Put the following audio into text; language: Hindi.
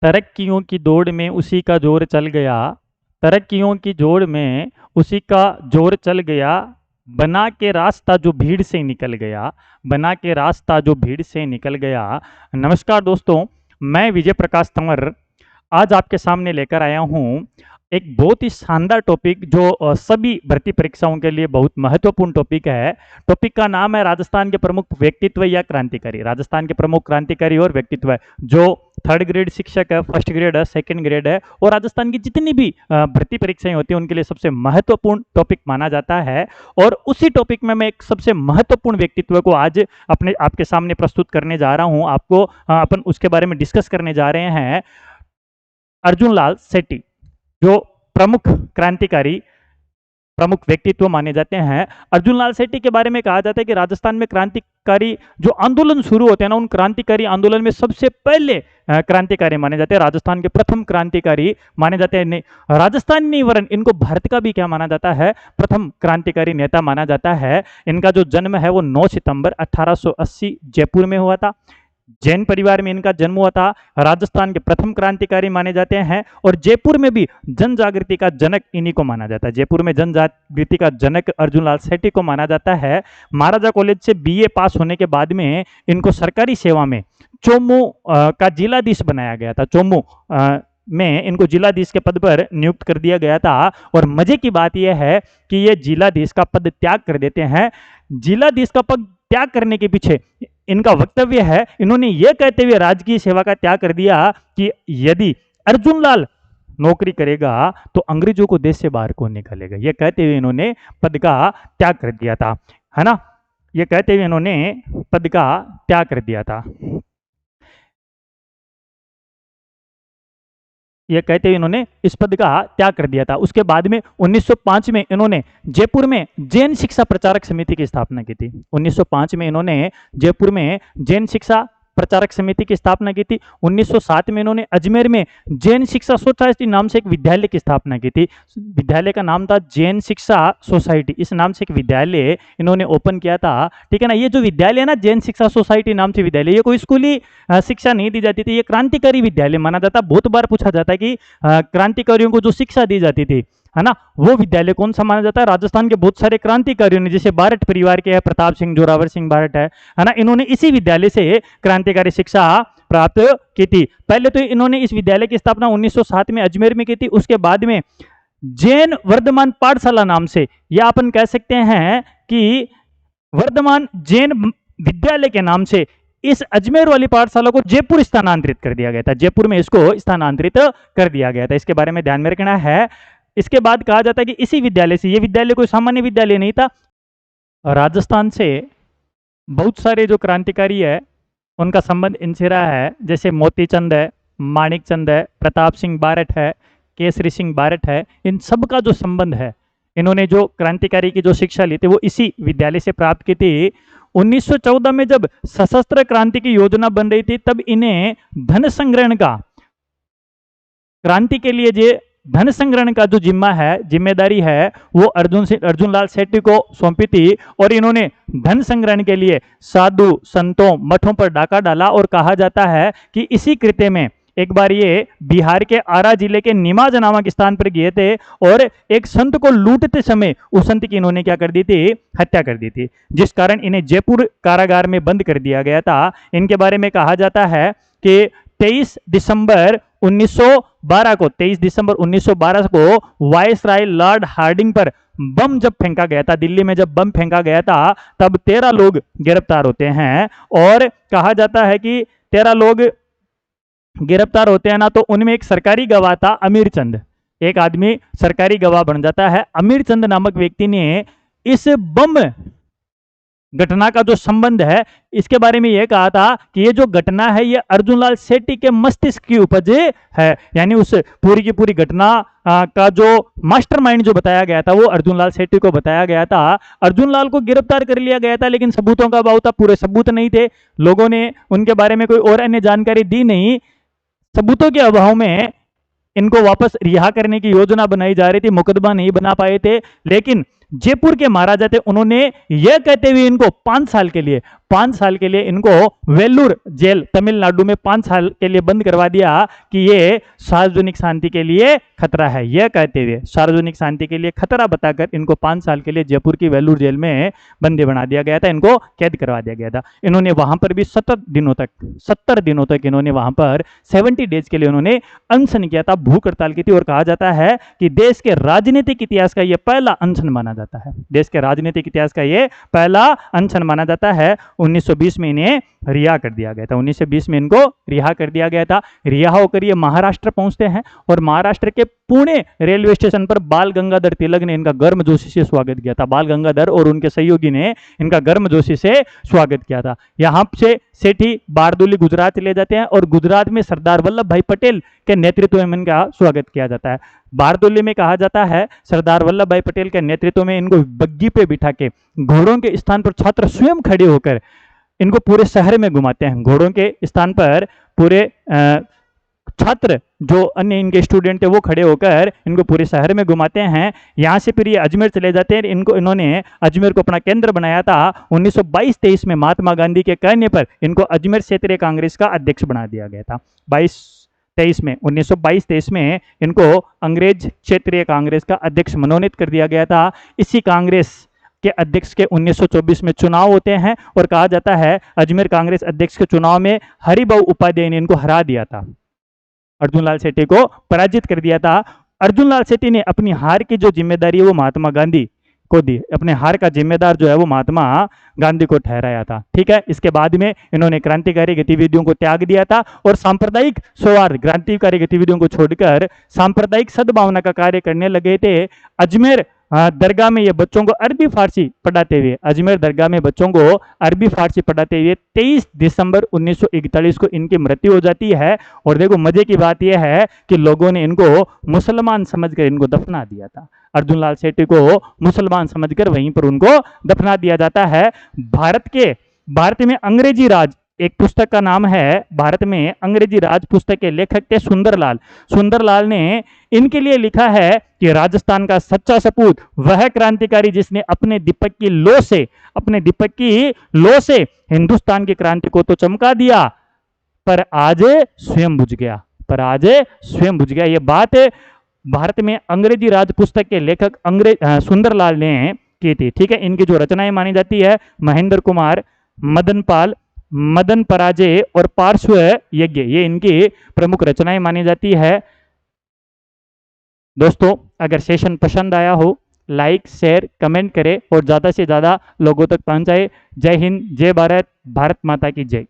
तरक्कियों की दौड़ में उसी का जोर चल गया, तरक्कियों की जोड़ में उसी का जोर चल गया, बना के रास्ता जो भीड़ से निकल गया, बना के रास्ता जो भीड़ से निकल गया। नमस्कार दोस्तों, मैं विजय प्रकाश तंवर आज आपके सामने लेकर आया हूँ एक बहुत ही शानदार टॉपिक जो सभी भर्ती परीक्षाओं के लिए बहुत महत्वपूर्ण टॉपिक है। टॉपिक का नाम है राजस्थान के प्रमुख व्यक्तित्व या क्रांतिकारी। राजस्थान के प्रमुख क्रांतिकारी और व्यक्तित्व जो थर्ड ग्रेड शिक्षक है, फर्स्ट ग्रेड है, सेकंड ग्रेड है और राजस्थान की जितनी भी भर्ती परीक्षाएं होती हैं उनके लिए सबसे महत्वपूर्ण टॉपिक माना जाता है। और उसी टॉपिक में मैं एक सबसे महत्वपूर्ण व्यक्तित्व को आज अपने आपके सामने प्रस्तुत करने जा रहा हूँ। आपको अपन उसके बारे में डिस्कस करने जा रहे हैं। अर्जुन लाल सेठी जो प्रमुख क्रांतिकारी, प्रमुख व्यक्तित्व माने जाते हैं। अर्जुन लाल सेठी के बारे में कहा जाता है कि राजस्थान में क्रांतिकारी जो आंदोलन शुरू होते हैं ना, उन क्रांतिकारी आंदोलन में सबसे पहले क्रांतिकारी माने जाते हैं। राजस्थान के प्रथम क्रांतिकारी माने जाते हैं। राजस्थान नहीं वरन इनको भारत का भी क्या माना जाता है, प्रथम क्रांतिकारी नेता माना जाता है। इनका जो जन्म है वो 9 सितंबर 1880 जयपुर में हुआ था। जैन परिवार में इनका जन्म हुआ था। राजस्थान के प्रथम क्रांतिकारी माने जाते हैं और जयपुर में भी जन जागृति का जनक इन्हीं को माना जाता है। जयपुर में जन जागृति का जनक अर्जुन लाल सेठी को माना जाता है। महाराजा कॉलेज से बीए पास होने के बाद में इनको सरकारी सेवा में चोमू का जिलाधीश बनाया गया था। चोमू में इनको जिलाधीश के पद पर नियुक्त कर दिया गया था। और मजे की बात यह है कि ये जिलाधीश का पद त्याग कर देते हैं। जिलाधीश का पद त्याग करने के पीछे इनका वक्तव्य है, इन्होंने यह कहते हुए राजकीय सेवा का त्याग कर दिया कि यदि अर्जुन लाल नौकरी करेगा तो अंग्रेजों को देश से बाहर कौन निकालेगा। यह कहते हुए इन्होंने पद का त्याग कर दिया था, है ना। यह कहते हुए इन्होंने पद का त्याग कर दिया था। यह कहते हुए इन्होंने इस पद का त्याग कर दिया था। उसके बाद में 1905 में इन्होंने जयपुर में जैन शिक्षा प्रचारक समिति की स्थापना की थी। 1905 में इन्होंने जयपुर में जैन शिक्षा प्रचारक समिति की स्थापना की थी। 1907 में इन्होंने अजमेर में जैन शिक्षा सोसाइटी नाम से एक विद्यालय की स्थापना की थी। विद्यालय का नाम था जैन शिक्षा सोसाइटी। इस नाम से एक विद्यालय इन्होंने ओपन किया था, ठीक है ना। ये जो विद्यालय है ना, जैन शिक्षा सोसाइटी नाम से विद्यालय, ये कोई स्कूली शिक्षा नहीं दी जाती थी, ये क्रांतिकारी विद्यालय माना जाता। बहुत बार पूछा जाता है कि क्रांतिकारियों को जो शिक्षा दी जाती थी, है ना, वो विद्यालय कौन सा माना जाता है। राजस्थान के बहुत सारे क्रांतिकारियों ने, जैसे बारठ परिवार के है प्रताप सिंह, जोरावर सिंह बारठ है ना, इन्होंने इसी विद्यालय से क्रांतिकारी शिक्षा प्राप्त की थी। पहले तो इन्होंने इस विद्यालय की स्थापना 1907 में अजमेर में की थी। उसके बाद में जैन वर्धमान पाठशाला नाम से, या अपन कह सकते हैं कि वर्धमान जैन विद्यालय के नाम से इस अजमेर वाली पाठशाला को जयपुर स्थानांतरित कर दिया गया था। जयपुर में इसको स्थानांतरित कर दिया गया था। इसके बारे में ध्यान में रखना है। इसके बाद कहा जाता है कि इसी विद्यालय से, यह विद्यालय कोई सामान्य विद्यालय नहीं था, राजस्थान से बहुत सारे जो क्रांतिकारी है उनका संबंध इनसे रहा है। जैसे मोतीचंद है, माणिक चंद है, प्रताप सिंह बारठ है, केसरी सिंह बारठ है, इन सब का जो संबंध है, इन्होंने जो क्रांतिकारी की जो शिक्षा ली थी वो इसी विद्यालय से प्राप्त की थी। 1914 में जब सशस्त्र क्रांति की योजना बन रही थी तब इन्हें धन संग्रहण का, क्रांति के लिए जो धन संग्रहण का जो जिम्मेदारी है वो अर्जुन लाल सेठी को सौंपी थी। और इन्होंने धन संग्रहण के लिए साधु संतों मठों पर डाका डाला। और कहा जाता है कि इसी कृत्य में एक बार ये बिहार के आरा जिले के निमाज नामक स्थान पर गए थे और एक संत को लूटते समय उस संत की इन्होंने क्या कर दी थी, हत्या कर दी थी, जिस कारण इन्हें जयपुर कारागार में बंद कर दिया गया था। इनके बारे में कहा जाता है कि 23 दिसंबर 1912 को वायसराय लॉर्ड हार्डिंग पर बम जब फेंका गया था, दिल्ली में जब बम फेंका गया था तब 13 लोग गिरफ्तार होते हैं। और कहा जाता है कि 13 लोग गिरफ्तार होते हैं ना, तो उनमें एक सरकारी गवाह था अमीर चंद। एक आदमी सरकारी गवाह बन जाता है। अमीर चंद नामक व्यक्ति ने इस बम घटना का जो संबंध है इसके बारे में यह कहा था कि ये जो घटना है ये अर्जुन लाल सेठी के मस्तिष्क की उपज है। यानी उस पूरी की पूरी घटना का जो मास्टरमाइंड जो बताया गया था वो अर्जुन लाल सेठी को बताया गया था। अर्जुन लाल को गिरफ्तार कर लिया गया था लेकिन सबूतों का अभाव था, पूरे सबूत नहीं थे, लोगों ने उनके बारे में कोई और अन्य जानकारी दी नहीं। सबूतों के अभाव में इनको वापस रिहा करने की योजना बनाई जा रही थी, मुकदमा नहीं बना पाए थे। लेकिन जयपुर के महाराजा थे, उन्होंने यह कहते हुए इनको 5 साल के लिए 5 साल के लिए इनको वेल्लूर जेल तमिलनाडु में 5 साल के लिए बंद करवा दिया कि ये सार्वजनिक शांति के लिए खतरा है। यह कहते हुए सार्वजनिक शांति के लिए खतरा बताकर इनको 5 साल के लिए जयपुर की वेल्लूर जेल में बंदी बना दिया गया था, इनको कैद करवा दिया गया था। इन्होंने वहां पर भी 70 दिनों तक इन्होंने वहां पर 70 डेज के लिए उन्होंने अनशन किया था, भूख हड़ताल की थी। और कहा जाता है कि देश के राजनीतिक इतिहास का यह पहला अनशन माना जाता है, देश के राजनीतिक इतिहास का यह पहला अनशन माना जाता है। 1920 में इन्हें रिहा कर दिया गया था, 1920 में इनको रिहा कर दिया गया था। रिहा होकर ये महाराष्ट्र पहुंचते हैं और महाराष्ट्र के पुणे रेलवे स्टेशन पर बाल गंगाधर तिलक ने इनका गर्मजोशी से स्वागत किया था। बाल गंगाधर और उनके सहयोगी ने इनका गर्मजोशी से स्वागत किया था। यहां से सेठी बारदोली गुजरात ले जाते हैं और गुजरात में सरदार वल्लभ भाई पटेल के नेतृत्व में इनका स्वागत किया जाता है। बारदोली में कहा जाता है सरदार वल्लभ भाई पटेल के नेतृत्व में इनको बग्गी पे बिठा के घोड़ों के स्थान पर छात्र स्वयं खड़े होकर इनको पूरे शहर में घुमाते हैं। घोड़ों के स्थान पर पूरे छात्र जो अन्य इनके स्टूडेंट थे वो खड़े होकर इनको पूरे शहर में घुमाते हैं। यहाँ से फिर ये अजमेर चले जाते हैं। इन्होंने अजमेर को अपना केंद्र बनाया था। 1922-23 में महात्मा गांधी के कहने पर इनको अजमेर क्षेत्रीय कांग्रेस का अध्यक्ष बना दिया गया था। 1922-23 में इनको अंग्रेज क्षेत्रीय कांग्रेस का अध्यक्ष मनोनीत कर दिया गया था। इसी कांग्रेस के अध्यक्ष के 1924 में चुनाव होते हैं और कहा जाता है अजमेर कांग्रेस अध्यक्ष के चुनाव में हरिभाऊ उपाध्याय ने इनको हरा दिया था, अर्जुन लाल सेठी को पराजित कर दिया था। अर्जुन लाल सेठी ने अपनी हार की जो जिम्मेदारी है वो महात्मा गांधी को दी, अपने हार का जिम्मेदार जो है वो महात्मा गांधी को ठहराया था। ठीक है, इसके बाद में इन्होंने क्रांतिकारी गतिविधियों को त्याग दिया था और सांप्रदायिक सौहार्द, क्रांतिकारी गतिविधियों को छोड़कर सांप्रदायिक सद्भावना का कार्य करने लगे थे। अजमेर दरगाह में ये बच्चों को अरबी फारसी पढ़ाते हुए, अजमेर दरगाह में बच्चों को अरबी फारसी पढ़ाते हुए 23 दिसंबर 1941 को इनकी मृत्यु हो जाती है। और देखो मजे की बात यह है कि लोगों ने इनको मुसलमान समझकर इनको दफना दिया था। अर्जुन लाल सेठी को मुसलमान समझकर वहीं पर उनको दफना दिया जाता है। भारत में अंग्रेजी राज एक पुस्तक का नाम है, भारत में अंग्रेजी राज पुस्तक के लेखक थे सुंदरलाल। सुंदरलाल ने इनके लिए लिखा है कि राजस्थान का सच्चा सपूत वह क्रांतिकारी जिसने अपने दीपक की लो से हिंदुस्तान की क्रांति को तो चमका दिया पर आज स्वयं बुझ गया, ये बात भारत में अंग्रेजी राज पुस्तक के लेखक सुंदरलाल ने की थी। ठीक है, इनकी जो रचनाएं मानी जाती है महेंद्र कुमार, मदन पराजय और पार्श्व यज्ञ, ये इनकी प्रमुख रचनाएं मानी जाती है। दोस्तों अगर सेशन पसंद आया हो लाइक शेयर कमेंट करें और ज़्यादा से ज़्यादा लोगों तक पहुंचाए। जय हिंद, जय भारत, भारत माता की जय।